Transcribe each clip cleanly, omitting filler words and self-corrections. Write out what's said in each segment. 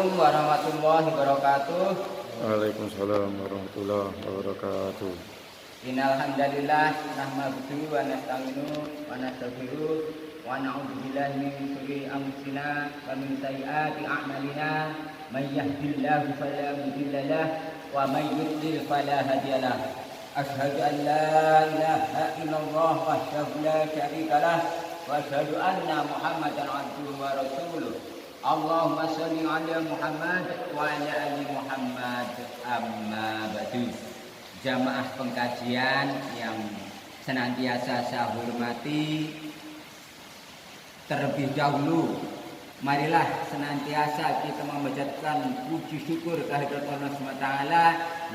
Assalamualaikum warahmatullahi wabarakatuh. Waalaikumsalam warahmatullahi wabarakatuh. Innal hamdalillah nahmaduhu wa nasta'inu wa nastaghfiruh wa na'udzu billahi min shururi anfusina wa min sayyiati a'malina. May yahdihillahu fala mudilla lahu wa may yudlil fala hadiya lahu. Asyhadu an la ilaha illallah wahdahu la syarika lahu wa asyhadu anna Muhammadan abduhu wa rasuluh. Allahumma sholli ala Muhammad wa ala ali Muhammad, amma ba'du. Jamaah pengkajian yang senantiasa saya hormati, terlebih dahulu marilah senantiasa kita memanjatkan puji syukur kehadirat Allah SWT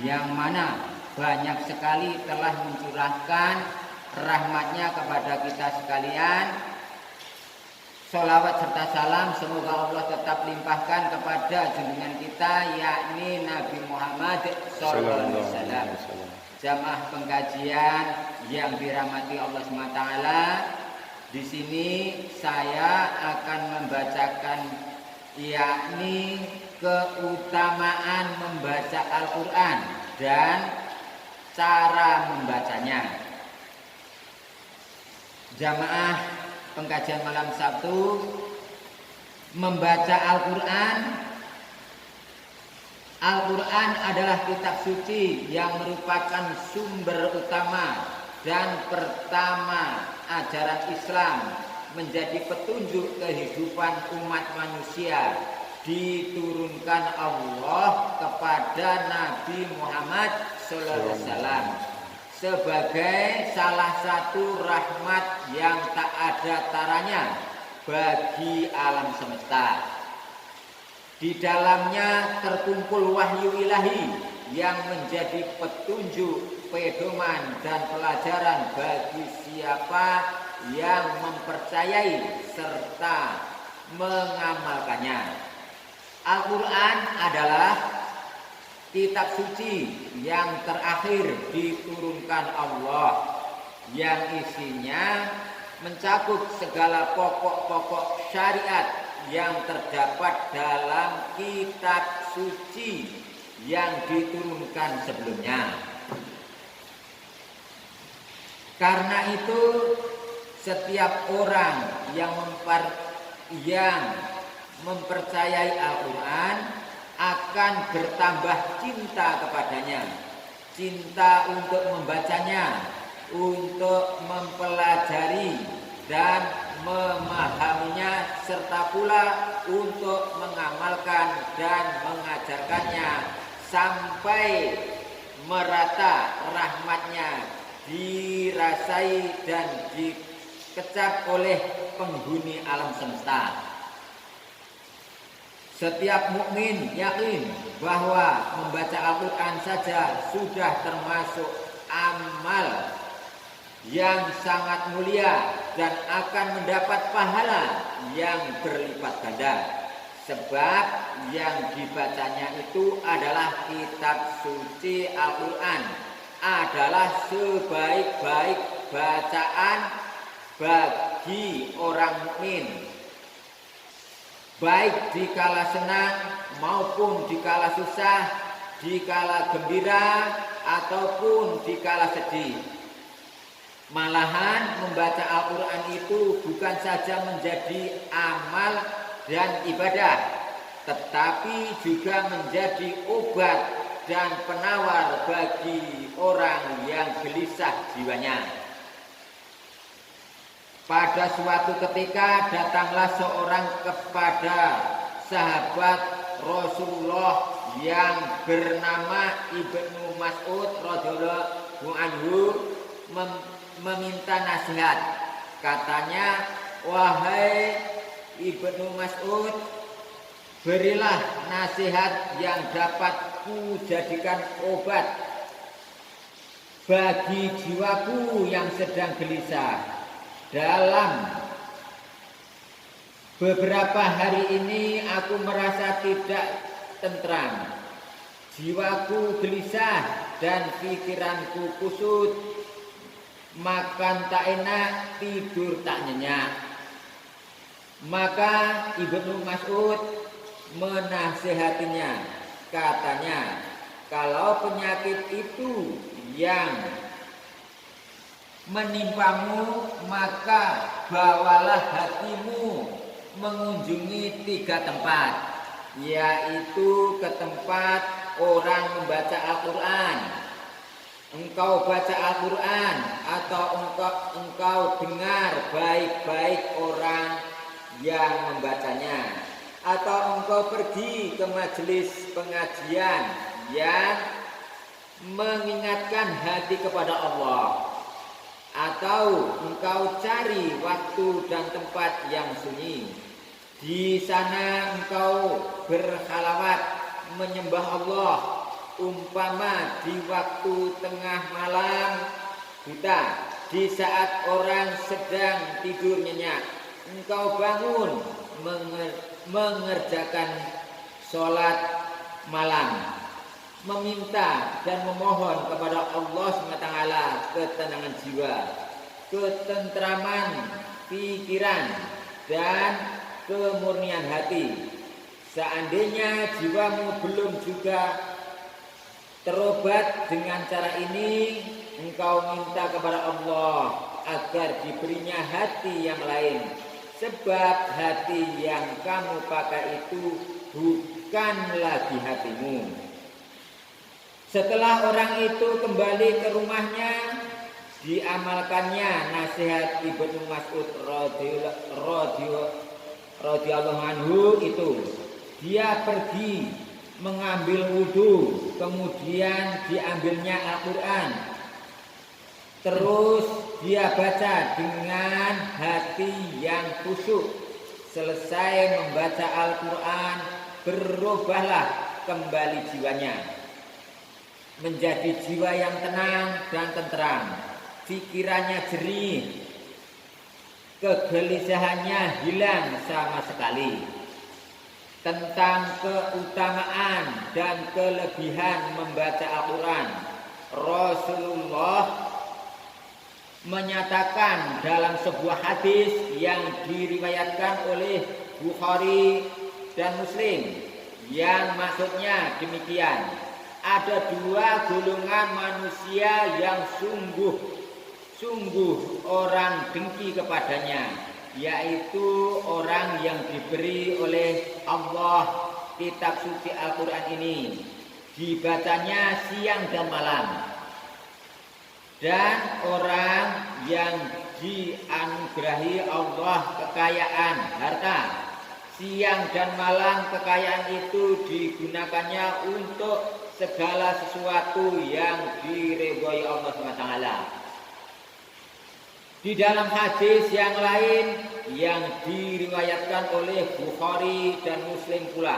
yang mana banyak sekali telah mencurahkan rahmatnya kepada kita sekalian. Sholawat serta salam semoga Allah tetap limpahkan kepada junjungan kita, yakni Nabi Muhammad sallallahu alaihi wasallam. Jamaah pengkajian yang dirahmati Allah SWT, di sini saya akan membacakan yakni keutamaan membaca Al-Quran dan cara membacanya. Jamaah pengkajian malam Sabtu, membaca Al-Quran. Al-Quran adalah kitab suci yang merupakan sumber utama dan pertama ajaran Islam, menjadi petunjuk kehidupan umat manusia, diturunkan Allah kepada Nabi Muhammad SAW sebagai salah satu rahmat yang tak ada taranya bagi alam semesta. Di dalamnya terkumpul wahyu ilahi yang menjadi petunjuk, pedoman dan pelajaran bagi siapa yang mempercayai serta mengamalkannya. Al-Quran adalah kitab suci yang terakhir diturunkan Allah, yang isinya mencakup segala pokok-pokok syariat yang terdapat dalam kitab suci yang diturunkan sebelumnya. Karena itu setiap orang yang mempercayai Al-Quran akan bertambah cinta kepadanya, cinta untuk membacanya, untuk mempelajari dan memahaminya, serta pula untuk mengamalkan dan mengajarkannya sampai merata rahmatnya dirasai dan dikecap oleh penghuni alam semesta. Setiap mukmin yakin bahwa membaca Al-Quran saja sudah termasuk amal yang sangat mulia dan akan mendapat pahala yang berlipat ganda. Sebab yang dibacanya itu adalah kitab suci Al-Quran, adalah sebaik-baik bacaan bagi orang mukmin, baik dikala senang maupun dikala susah, dikala gembira ataupun dikala sedih. Malahan membaca Al-Quran itu bukan saja menjadi amal dan ibadah, tetapi juga menjadi obat dan penawar bagi orang yang gelisah jiwanya. Pada suatu ketika datanglah seorang kepada sahabat Rasulullah yang bernama Ibnu Mas'ud radhiyallahu anhu meminta nasihat. Katanya, wahai Ibnu Mas'ud, berilah nasihat yang dapat kujadikan obat bagi jiwaku yang sedang gelisah. Dalam beberapa hari ini aku merasa tidak tentram, jiwaku gelisah dan pikiranku kusut, makan tak enak, tidur tak nyenyak. Maka Ibnu Mas'ud menasehatinya. Katanya, kalau penyakit itu yang menimpamu, maka bawalah hatimu mengunjungi 3 tempat, yaitu ke tempat orang membaca Al-Quran. Engkau baca Al-Quran atau engkau dengar baik-baik orang yang membacanya, atau engkau pergi ke majelis pengajian yang mengingatkan hati kepada Allah, atau engkau cari waktu dan tempat yang sunyi. Di sana engkau berkhalawat menyembah Allah, umpama di waktu tengah malam buta, di saat orang sedang tidur nyenyak, engkau bangun mengerjakan sholat malam, meminta dan memohon kepada Allah SWT ketenangan jiwa, ketentraman pikiran, dan kemurnian hati. Seandainya jiwamu belum juga terobat dengan cara ini, engkau minta kepada Allah agar diberinya hati yang lain, sebab hati yang kamu pakai itu bukan lagi hatimu. Setelah orang itu kembali ke rumahnya, diamalkannya nasihat Ibnu Mas'ud radhiyallahu anhu itu. Dia pergi mengambil wudhu, kemudian diambilnya Al-Quran, terus dia baca dengan hati yang khusyuk. Selesai membaca Al-Quran, berubahlah kembali jiwanya menjadi jiwa yang tenang dan tentram, pikirannya jernih, kegelisahannya hilang sama sekali. Tentang keutamaan dan kelebihan membaca Al-Quran, Rasulullah menyatakan dalam sebuah hadis yang diriwayatkan oleh Bukhari dan Muslim, yang maksudnya demikian: ada 2 golongan manusia yang sungguh orang dengki kepadanya, yaitu orang yang diberi oleh Allah kitab suci Al-Quran ini, dibacanya siang dan malam, dan orang yang dianugerahi Allah kekayaan harta. Siang dan malam kekayaan itu digunakannya untuk segala sesuatu yang diridhoi Allah SWT. Di dalam hadis yang lain yang diriwayatkan oleh Bukhari dan Muslim pula,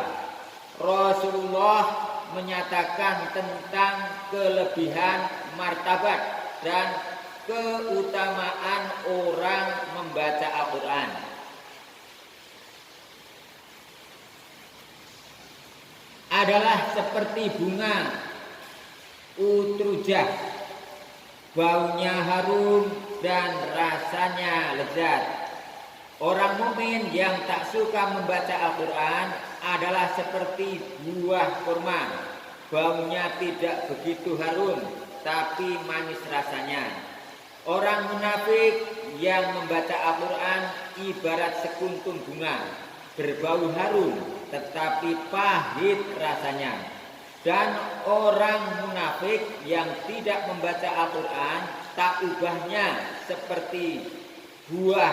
Rasulullah menyatakan tentang kelebihan martabat dan keutamaan orang membaca Al-Quran. Adalah seperti bunga utrujah, baunya harum dan rasanya lezat. Orang mukmin yang tak suka membaca Al-Quran adalah seperti buah kurma, baunya tidak begitu harum tapi manis rasanya. Orang munafik yang membaca Al-Quran ibarat sekuntum bunga, berbau harum tetapi pahit rasanya. Dan orang munafik yang tidak membaca Al-Quran, tak ubahnya seperti buah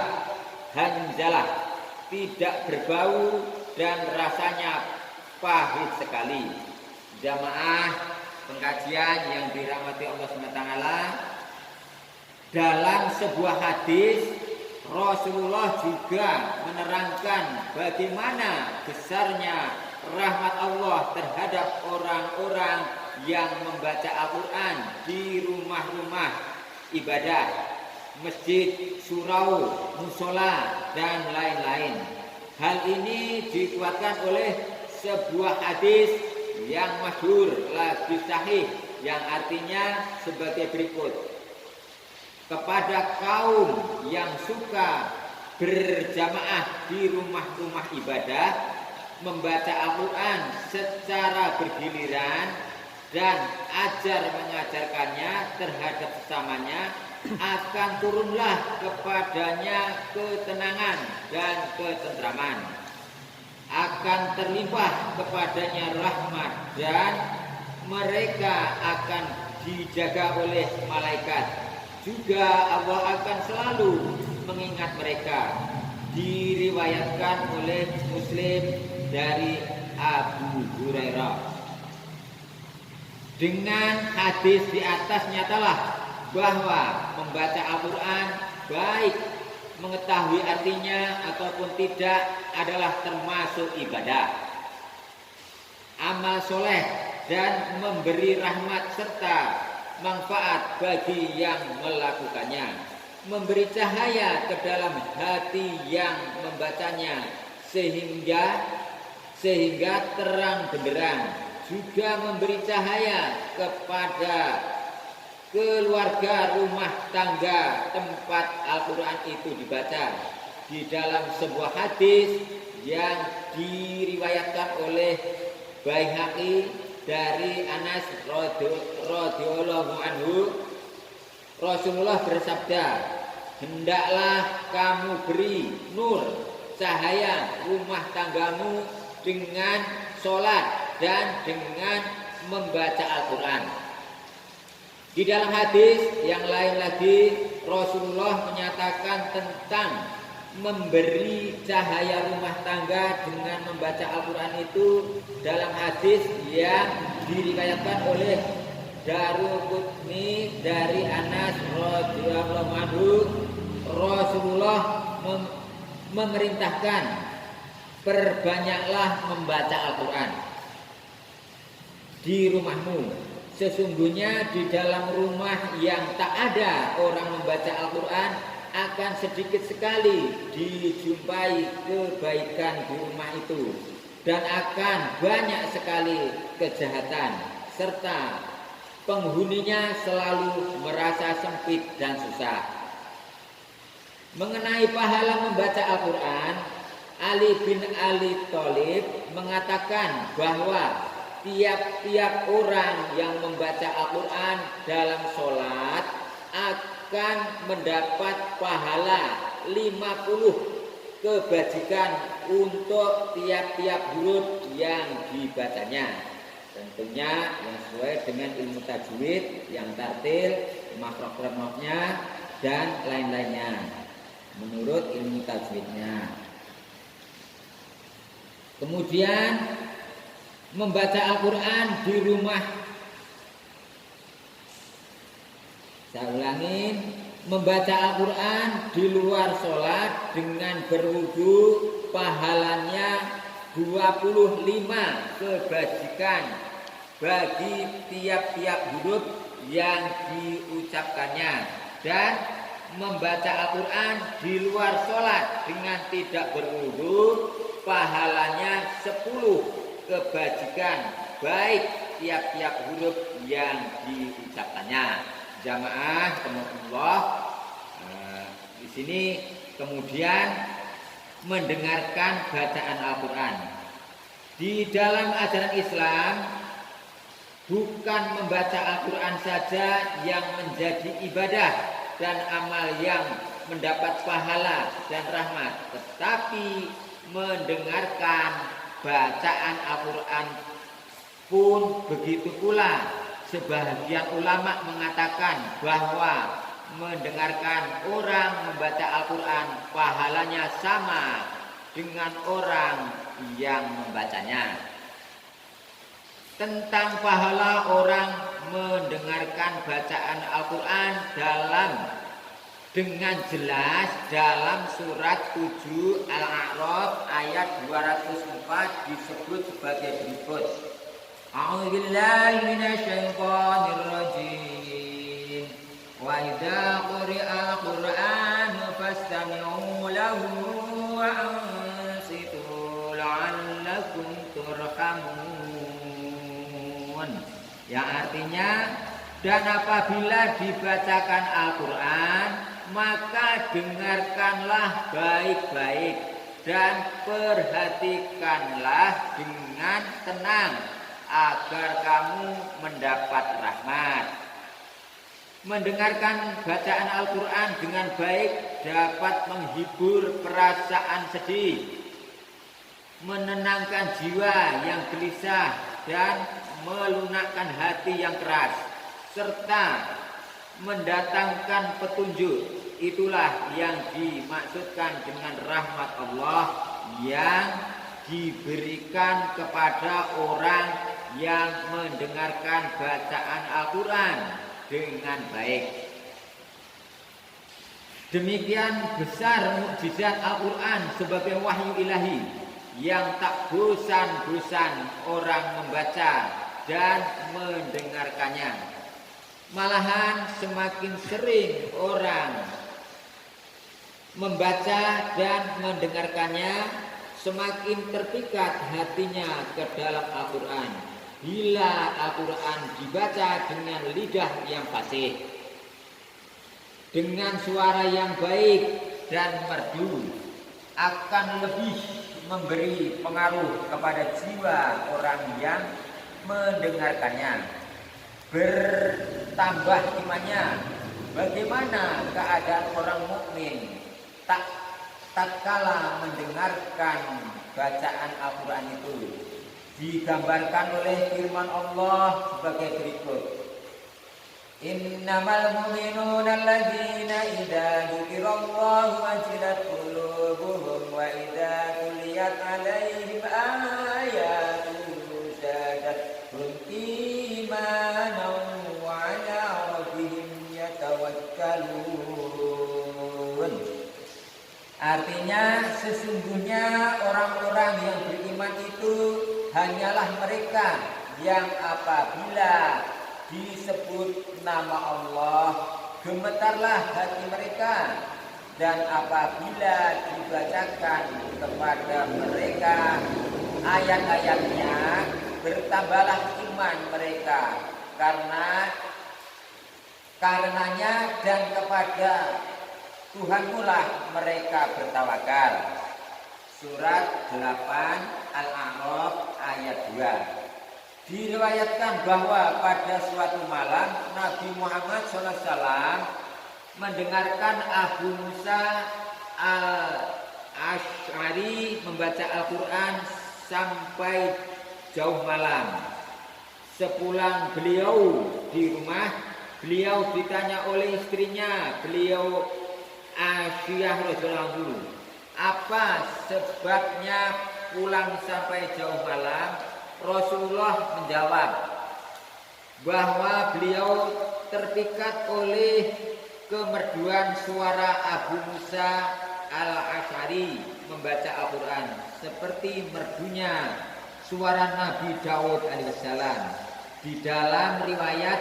hanzalah, tidak berbau dan rasanya pahit sekali. Jamaah pengajian yang dirahmati Allah SWT, dalam sebuah hadis Rasulullah juga menerangkan bagaimana besarnya rahmat Allah terhadap orang-orang yang membaca Al-Quran di rumah-rumah ibadah, masjid, surau, musola, dan lain-lain. Hal ini dikuatkan oleh sebuah hadis yang masyhur lagi sahih, yang artinya sebagai berikut: kepada kaum yang suka berjamaah di rumah-rumah ibadah, membaca Al-Quran secara bergiliran dan ajar mengajarkannya terhadap sesamanya, akan turunlah kepadanya ketenangan dan ketentraman, akan terlimpah kepadanya rahmat, dan mereka akan dijaga oleh malaikat. Juga Allah akan selalu mengingat mereka. Diriwayatkan oleh Muslim dari Abu Hurairah. Dengan hadis di atas nyatalah bahwa membaca Al-Quran baik mengetahui artinya ataupun tidak adalah termasuk ibadah, amal soleh, dan memberi rahmat serta manfaat bagi yang melakukannya, memberi cahaya ke dalam hati yang membacanya sehingga terang benderang, juga memberi cahaya kepada keluarga rumah tangga tempat Al-Quran itu dibaca. Di dalam sebuah hadis yang diriwayatkan oleh Baihaqi dari Anas radhiyallahu anhu, Rasulullah bersabda, hendaklah kamu beri nur cahaya rumah tanggamu dengan sholat dan dengan membaca Al-Quran. Di dalam hadis yang lain lagi, Rasulullah menyatakan tentang memberi cahaya rumah tangga dengan membaca Al-Quran itu dalam hadis yang diriwayatkan oleh Daruqutni dari Anas radhiyallahu anhu. Rasulullah memerintahkan, perbanyaklah membaca Al-Quran di rumahmu. Sesungguhnya di dalam rumah yang tak ada orang membaca Al-Quran akan sedikit sekali dijumpai kebaikan di rumah itu, dan akan banyak sekali kejahatan, serta penghuninya selalu merasa sempit dan susah. Mengenai pahala membaca Al-Quran, Ali bin Ali Thalib mengatakan bahwa tiap-tiap orang yang membaca Al-Quran dalam sholat akan mendapat pahala 50 kebajikan untuk tiap-tiap huruf yang dibacanya. Tentunya yang sesuai dengan ilmu tajwid, yang tartil, makhraj-makhrajnya, dan lain-lainnya menurut ilmu tajwidnya. Kemudian membaca Al-Quran di rumah, saya ulangin, membaca Al-Quran di luar sholat dengan berwudu pahalanya 25 kebajikan bagi tiap-tiap huruf yang diucapkannya, dan membaca Al-Quran di luar sholat dengan tidak berwudu pahalanya 10 kebajikan baik tiap-tiap huruf yang diucapkannya. Jamaah Allah, di sini kemudian mendengarkan bacaan Al-Quran. Di dalam ajaran Islam, bukan membaca Al-Quran saja yang menjadi ibadah dan amal yang mendapat pahala dan rahmat, tetapi mendengarkan bacaan Al-Quran pun begitu pula. Sebagian ulama mengatakan bahwa mendengarkan orang membaca Al-Quran pahalanya sama dengan orang yang membacanya. Tentang pahala orang mendengarkan bacaan Al-Quran dengan jelas dalam surat 7 Al-A'raf ayat 204 disebut sebagai berikut. A'udzubillahi minasyaitonir rajim. Wa idza quri'al Qur'anu fastami'u lahu wa ansitu la'allakum turhamun. Yang artinya, dan apabila dibacakan Al-Quran, maka dengarkanlah baik-baik dan perhatikanlah dengan tenang agar kamu mendapat rahmat. Mendengarkan bacaan Al-Quran dengan baik dapat menghibur perasaan sedih, menenangkan jiwa yang gelisah dan melunakkan hati yang keras, serta mendatangkan petunjuk. Itulah yang dimaksudkan dengan rahmat Allah yang diberikan kepada orang yang mendengarkan bacaan Al-Quran dengan baik. Demikian besar mukjizat Al-Quran sebagai wahyu ilahi yang tak bosan-bosan orang membaca dan mendengarkannya. Malahan semakin sering orang membaca dan mendengarkannya, semakin terpikat hatinya ke dalam Al-Quran. Bila Al-Quran dibaca dengan lidah yang fasih, dengan suara yang baik dan merdu, akan lebih memberi pengaruh kepada jiwa orang yang mendengarkannya. Bertambah imannya. Bagaimana keadaan orang mukmin tatkala mendengarkan bacaan Al-Quran itu? Digambarkan oleh firman Allah sebagai berikut. Innamal mu'minuna alladzina idza dzukirallahu wajilat qulubuhum wa idza tuliyat 'alaihim ayatuhu zadatuhum imanan wa 'ala rabbihim yatawakkalun. Artinya sesungguhnya orang-orang yang beriman itu hanyalah mereka yang apabila disebut nama Allah gemetarlah hati mereka, dan apabila dibacakan kepada mereka ayat-ayatnya bertambahlah iman mereka karenanya dan kepada Tuhanmu lah mereka bertawakal. Surat 8 Al-A'raf ayat 2. Diriwayatkan bahwa pada suatu malam Nabi Muhammad SAW mendengarkan Abu Musa Al-Asy'ari membaca Al-Quran sampai jauh malam. Sepulang beliau di rumah, beliau ditanya oleh istrinya, beliau Aisyah radhiyallahu anha, apa sebabnya pulang sampai jauh malam? Rasulullah menjawab bahwa beliau terpikat oleh kemerduan suara Abu Musa Al-Asy'ari membaca Al-Quran seperti merdunya suara Nabi Daud alaihissalam. Di dalam riwayat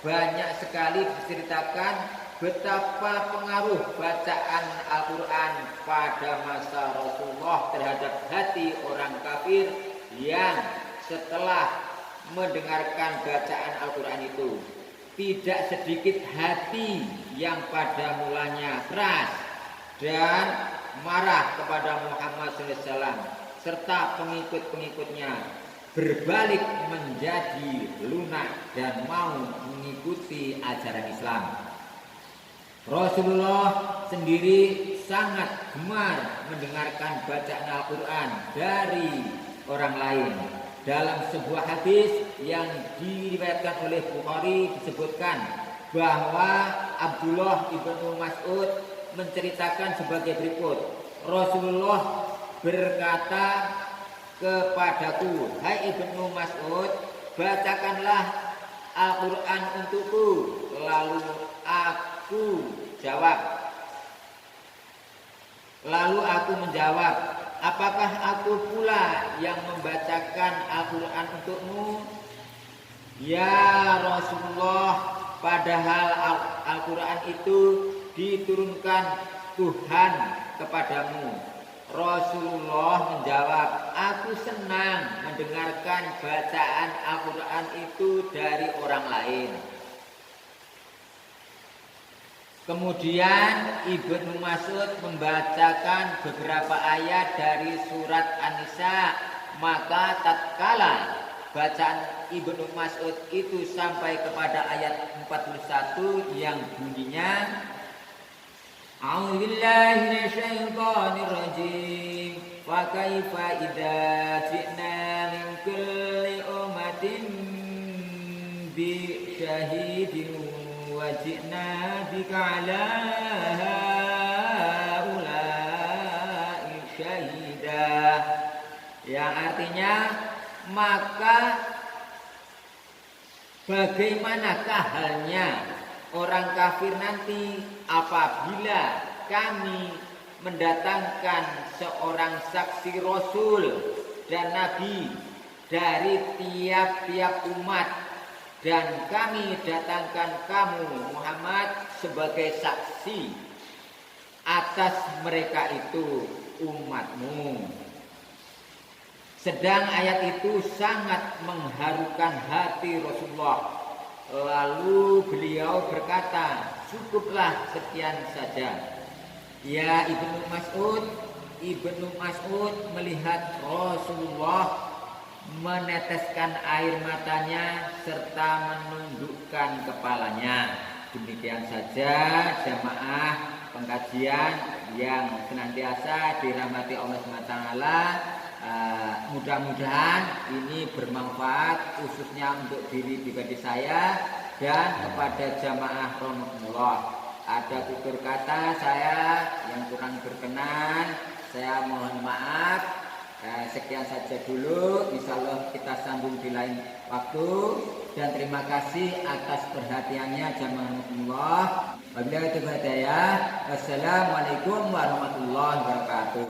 banyak sekali diceritakan betapa pengaruh bacaan Al-Quran pada masa Rasulullah terhadap hati orang kafir yang setelah mendengarkan bacaan Al-Quran itu. Tidak sedikit hati yang pada mulanya keras dan marah kepada Muhammad SAW serta pengikut-pengikutnya berbalik menjadi lunak dan mau mengikuti ajaran Islam. Rasulullah sendiri sangat gemar mendengarkan bacaan Al-Quran dari orang lain. Dalam sebuah hadis yang diriwayatkan oleh Bukhari disebutkan bahwa Abdullah ibnu Mas'ud menceritakan sebagai berikut. Rasulullah berkata kepadaku, hai ibnu Mas'ud, bacakanlah Al-Quran untukku. Lalu aku menjawab, apakah aku pula yang membacakan Al-Quran untukmu? Ya Rasulullah, padahal Al-Quran itu diturunkan Tuhan kepadamu. Rasulullah menjawab, aku senang mendengarkan bacaan Al-Quran itu dari orang lain. Kemudian Ibnu Mas'ud membacakan beberapa ayat dari surat An-Nisa. Maka tatkala bacaan Ibnu Mas'ud itu sampai kepada ayat 41 yang bunyinya A'udzubillahi minasyaitonir rajim. Fa kaifa idza ji'na min kulli ummatin bi syahidin wa ji'na bika 'ala haula'i syahida. Yang artinya, maka bagaimanakah halnya orang kafir nanti apabila kami mendatangkan seorang saksi Rasul dan Nabi dari tiap-tiap umat, dan kami datangkan kamu Muhammad sebagai saksi atas mereka itu umatmu. Sedang ayat itu sangat mengharukan hati Rasulullah. Lalu beliau berkata, cukuplah sekian saja. Ya Ibnu Mas'ud melihat Rasulullah meneteskan air matanya serta menundukkan kepalanya. Demikian saja jamaah pengkajian yang senantiasa dirahmati Allah SWT. Mudah-mudahan ini bermanfaat khususnya untuk diri pribadi saya dan kepada jamaah rahmatullah. Ada tutur kata saya yang kurang berkenan, saya mohon maaf. Sekian saja dulu, insyaallah kita sambung di lain waktu, dan terima kasih atas perhatiannya jamaah rahmatullah. Wabillahi taufiq hidayah. Wassalamualaikum warahmatullahi wabarakatuh.